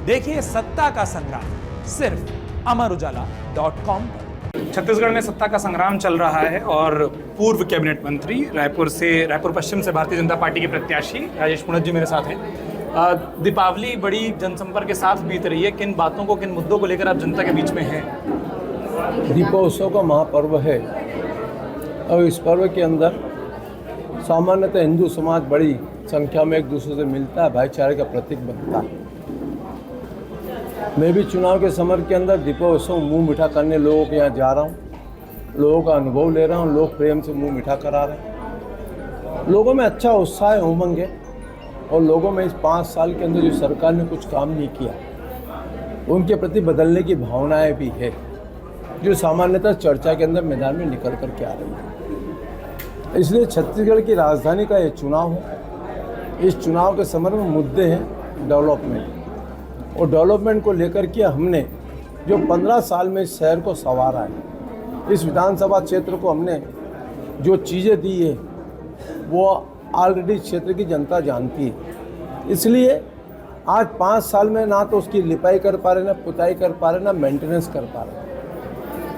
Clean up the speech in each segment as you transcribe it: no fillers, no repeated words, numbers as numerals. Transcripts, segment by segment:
देखिए सत्ता का संग्राम सिर्फ अमरउजाला.com पर। छत्तीसगढ़ में सत्ता का संग्राम चल रहा है और पूर्व कैबिनेट मंत्री रायपुर पश्चिम से भारतीय जनता पार्टी के प्रत्याशी राजेश पुनत जी मेरे साथ हैं। दीपावली बड़ी जनसंपर्क के साथ बीत रही है, किन बातों को, किन मुद्दों को लेकर आप जनता के बीच में हैं? दीपोत्सव का महापर्व है और इस पर्व के अंदर सामान्यतः हिंदू समाज बड़ी संख्या में एक दूसरे से मिलता है, भाईचारे का प्रतीक बनता है। मैं भी चुनाव के समय के अंदर दीपोत्सव मुंह मीठा करने लोगों के यहाँ जा रहा हूँ, लोगों का अनुभव ले रहा हूँ। लोग प्रेम से मुंह मीठा करा रहे हैं, लोगों में अच्छा उत्साह उमंग है और लोगों में इस 5 साल के अंदर जो सरकार ने कुछ काम नहीं किया उनके प्रति बदलने की भावनाएं भी है, जो सामान्यतः चर्चा के अंदर मैदान में निकल कर के आ रही है। इसलिए छत्तीसगढ़ की राजधानी का ये चुनाव है। इस चुनाव के संबंध में मुद्दे हैं डेवलपमेंट, और डेवलपमेंट को लेकर के हमने जो 15 साल में इस शहर को संवारा है, इस विधानसभा क्षेत्र को हमने जो चीज़ें दी है वो ऑलरेडी क्षेत्र की जनता जानती है। इसलिए आज 5 साल में ना तो उसकी लिपाई कर पा रहे, ना पुताई कर पा रहे, ना मेंटेनेंस कर पा रहे।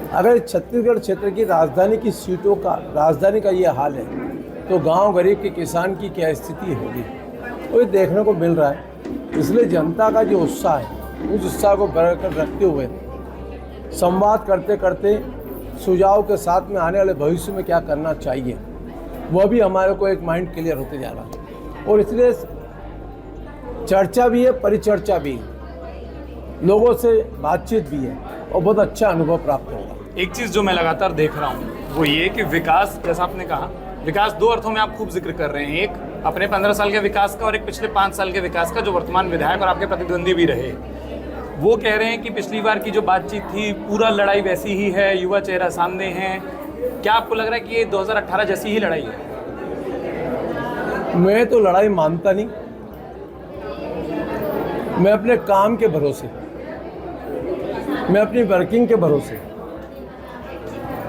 अगर छत्तीसगढ़ क्षेत्र की राजधानी की सीटों का, राजधानी का ये हाल है तो गांव गरीब के किसान की क्या स्थिति होगी, वो देखने को मिल रहा है। इसलिए जनता का जो उत्साह है उस उत्साह को बरकरार रखते हुए संवाद करते करते सुझाव के साथ में आने वाले भविष्य में क्या करना चाहिए वह भी हमारे को एक माइंड क्लियर होते जा रहा है। और इसलिए चर्चा भी है, परिचर्चा भी है, लोगों से बातचीत भी है और बहुत अच्छा अनुभव प्राप्त होगा। एक चीज़ जो मैं लगातार देख रहा हूँ वो ये कि विकास, जैसा आपने कहा, विकास 2 अर्थों में आप खूब जिक्र कर रहे हैं। एक अपने 15 साल के विकास का और एक पिछले 5 साल के विकास का, जो वर्तमान विधायक और आपके प्रतिद्वंदी भी रहे। वो कह रहे हैं कि पिछली बार की जो बातचीत थी, पूरा लड़ाई वैसी ही है, युवा चेहरा सामने है। क्या आपको लग रहा है कि ये 2018 जैसी ही लड़ाई है? मैं तो लड़ाई मानता नहीं। मैं अपने काम के भरोसे, मैं अपनी वर्किंग के भरोसे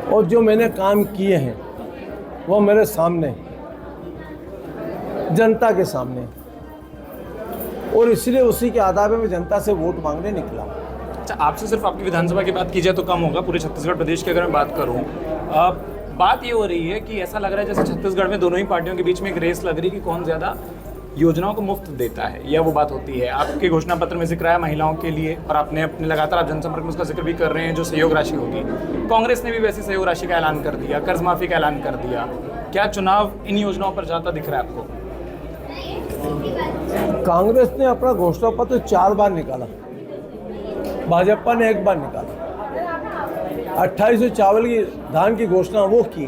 और जो मैंने काम किए हैं वो मेरे सामने, जनता के सामने, और इसलिए उसी के आधार पर मैं जनता से वोट मांगने निकला। अच्छा, आपसे सिर्फ आपकी विधानसभा की बात की जाए तो कम होगा, पूरे छत्तीसगढ़ प्रदेश की अगर मैं बात करूं, बात ये हो रही है कि ऐसा लग रहा है जैसे छत्तीसगढ़ में दोनों ही पार्टियों के बीच में एक रेस लग रही है कि कौन ज़्यादा योजनाओं को मुफ्त देता है, या वो बात होती है। आपके घोषणा पत्र में जिक्र आया महिलाओं के लिए, और आपने अपने लगातार आप जनसंपर्क में उसका जिक्र भी कर रहे हैं, जो सहयोग राशि होगी। कांग्रेस ने भी वैसी सहयोग राशि का ऐलान कर दिया, कर्ज माफी का ऐलान कर दिया। क्या चुनाव इन योजनाओं पर जाता दिख रहा है आपको? कांग्रेस ने अपना घोषणा पत्र 4 बार निकाला, भाजपा ने 1 बार निकाला। 2800 चावल की धान की घोषणा वो की,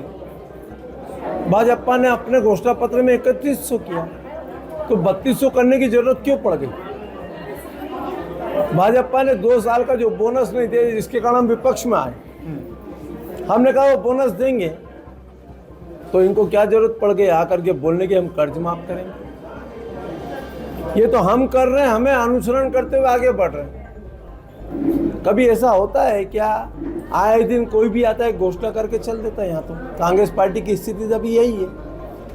भाजपा ने अपने घोषणा पत्र में 3100 किया, तो 3200 करने की जरूरत क्यों पड़ गई? भाजपा ने 2 साल का जो बोनस नहीं दिया, जिसके कारण हम विपक्ष में आए। हमने कहा वो बोनस देंगे, तो इनको क्या जरूरत पड़ गई आकर के बोलने की हम कर्ज माफ करेंगे? ये तो हम कर रहे हैं, हमें अनुसरण करते हुए आगे बढ़ रहे हैं। कभी ऐसा होता है क्या? आए दिन कोई भी आता है घोषणा करके चल देता है। यहाँ तो कांग्रेस पार्टी की स्थिति अभी यही है।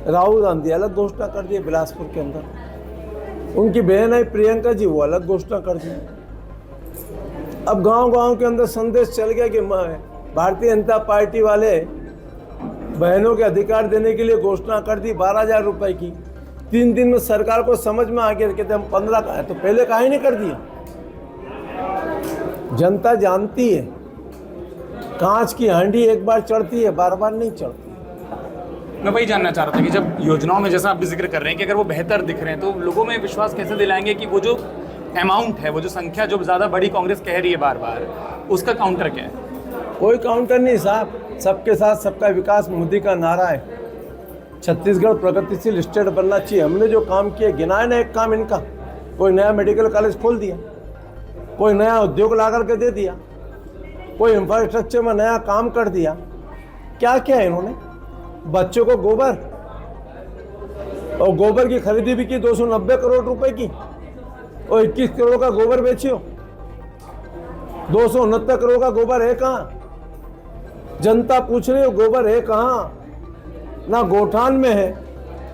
राहुल गांधी अलग घोषणा कर दिए बिलासपुर के अंदर, उनकी बहन आई प्रियंका जी, वो अलग घोषणा कर दी। अब गांव-गांव के अंदर संदेश चल गया कि भारतीय जनता पार्टी वाले बहनों के अधिकार देने के लिए घोषणा कर दी 12,000 रुपए की। 3 दिन में सरकार को समझ में आ गया, कहते हम 15 का है, तो पहले काहे नहीं कर दिया? जनता जानती है, कांच की हांडी एक बार चढ़ती है, बार बार नहीं चढ़ती। मैं वही जानना चाह रहा था कि जब योजनाओं में, जैसा आप भी जिक्र कर रहे हैं कि अगर वो बेहतर दिख रहे हैं, तो लोगों में विश्वास कैसे दिलाएंगे कि वो जो अमाउंट है, वो जो संख्या जो ज़्यादा बड़ी कांग्रेस कह रही है बार बार, उसका काउंटर क्या है? कोई काउंटर नहीं साहब, सबके साथ सबका विकास मोदी का नारा है। छत्तीसगढ़ प्रगतिशील स्टेट बनना चाहिए। हमने जो काम किए, गिनाए ना एक काम इनका, कोई नया मेडिकल कॉलेज खोल दिया, कोई नया उद्योग ला करके दे दिया, कोई इंफ्रास्ट्रक्चर में नया काम कर दिया। क्या क्या है इन्होंने? बच्चों को गोबर, और गोबर की खरीदी भी की 290 करोड़ रुपए की, और 21 करोड़ का गोबर बेचियो। 269 करोड़ का गोबर है कहाँ? जनता पूछ रही है गोबर है कहाँ? ना गोठान में है,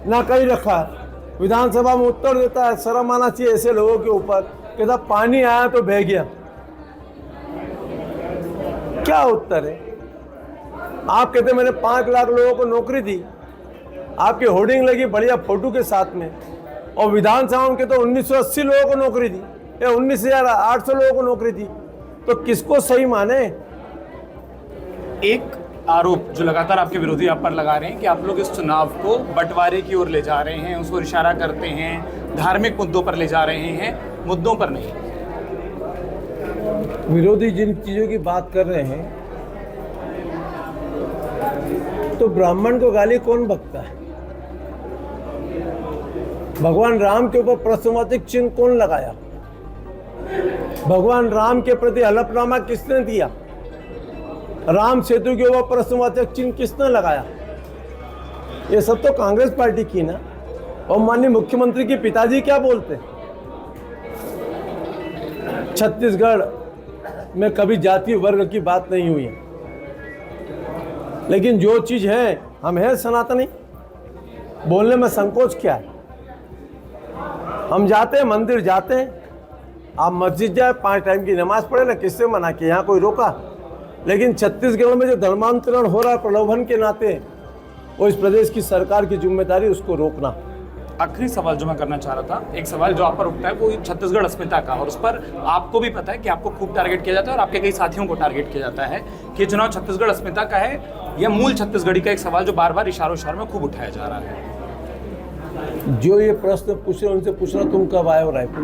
ना कहीं रखा है। विधानसभा में उत्तर देता है, शर्म आना चाहिए ऐसे लोगों के ऊपर। कहता पानी आया तो बह गया। क्या उत्तर है? आप कहते मैंने 5 लाख लोगों को नौकरी दी, आपकी होर्डिंग लगी बढ़िया फोटो के साथ में, और विधानसभा में तो 1980 लोगों को नौकरी दी या 19,800 लोगों को नौकरी दी, तो किसको सही माने? एक आरोप जो लगातार आपके विरोधी आप पर लगा रहे हैं कि आप लोग इस चुनाव को बंटवारे की ओर ले जा रहे हैं, उसको इशारा करते हैं, धार्मिक मुद्दों पर ले जा रहे हैं, मुद्दों पर नहीं। विरोधी जिन चीजों की बात कर रहे हैं, तो ब्राह्मण को गाली कौन बकता है? भगवान राम के ऊपर प्रश्नवाचक चिन्ह कौन लगाया? भगवान राम के प्रति हलफनामा किसने दिया? राम सेतु के ऊपर प्रश्नवाचक चिन्ह किसने लगाया? ये सब तो कांग्रेस पार्टी की ना। और माननीय मुख्यमंत्री के पिताजी क्या बोलते? छत्तीसगढ़ में कभी जाति वर्ग की बात नहीं हुई है, लेकिन जो चीज है हम है सनातनी, बोलने में संकोच क्या है? हम जाते हैं, मंदिर जाते हैं, आप मस्जिद जाए, 5 टाइम की नमाज पढ़े ना, किससे मना किया? यहाँ कोई रोका? लेकिन छत्तीसगढ़ में जो धर्मांतरण हो रहा है प्रलोभन के नाते, वो इस प्रदेश की सरकार की जिम्मेदारी उसको रोकना। आखिरी सवाल जो मैं करना चाह रहा था, एक सवाल जो आप पर उठता है वो छत्तीसगढ़ अस्मिता का, और उस पर आपको भी पता है कि आपको खूब टारगेट किया जाता है और आपके कई साथियों को टारगेट किया जाता है कि चुनाव छत्तीसगढ़ अस्मिता का है या मूल छत्तीसगढ़ी का, एक सवाल जो बार बार इशारों में खूब उठाया जा रहा है। जो ये प्रश्न पूछ रहे उनसे पूछना, तुम कब आए हो रायपुर?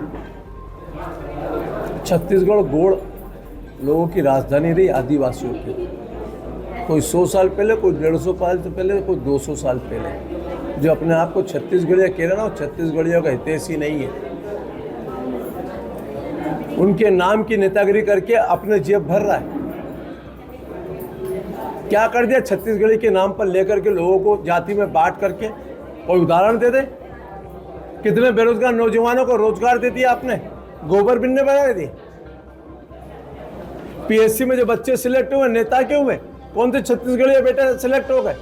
छत्तीसगढ़ गोड़ लोगों की राजधानी रही, आदिवासियों की। कोई 100 साल पहले, कोई 150 साल पहले, कोई 200 साल पहले। जो अपने आप को छत्तीसगढ़िया कह रहे ना, वो छत्तीसगढ़ियों का हितैषी नहीं है। उनके नाम की नेतागिरी करके अपने जेब भर रहा है। क्या कर दिया छत्तीसगढ़ी के नाम पर लेकर के लोगों को जाति में बांट करके? कोई उदाहरण दे दे। कितने बेरोजगार नौजवानों को रोजगार दे दिया आपने, गोबर बिनने बना दिए। पीएससी में जो बच्चे सिलेक्ट हुए, नेता क्यों हुए? कौन से छत्तीसगढ़ी बेटे सिलेक्ट हो गए?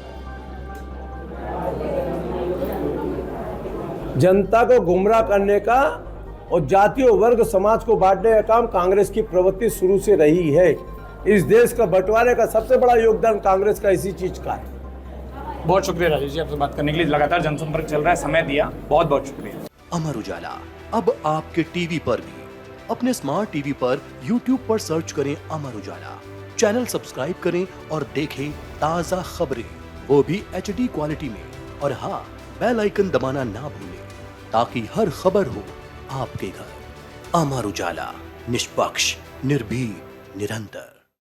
जनता को गुमराह करने का और जाति और वर्ग समाज को बांटने का काम कांग्रेस की प्रवृत्ति शुरू से रही है। इस देश का बंटवारे का सबसे बड़ा योगदान कांग्रेस का इसी चीज का है। बहुत शुक्रिया राजेश जी, आपसे बात करने के लिए। लगातार जनसंपर्क चल रहा है, समय दिया, बहुत बहुत शुक्रिया। अमर उजाला अब आपके टीवी पर भी। अपने स्मार्ट टीवी पर यूट्यूब पर सर्च करें अमर उजाला, चैनल सब्सक्राइब करें और देखें ताजा खबरें, वो भी HD क्वालिटी में। और हाँ, बेल आइकन दबाना ना भूलें ताकि हर खबर हो आपके घर। अमर उजाला, निष्पक्ष, निर्भीक, निरंतर।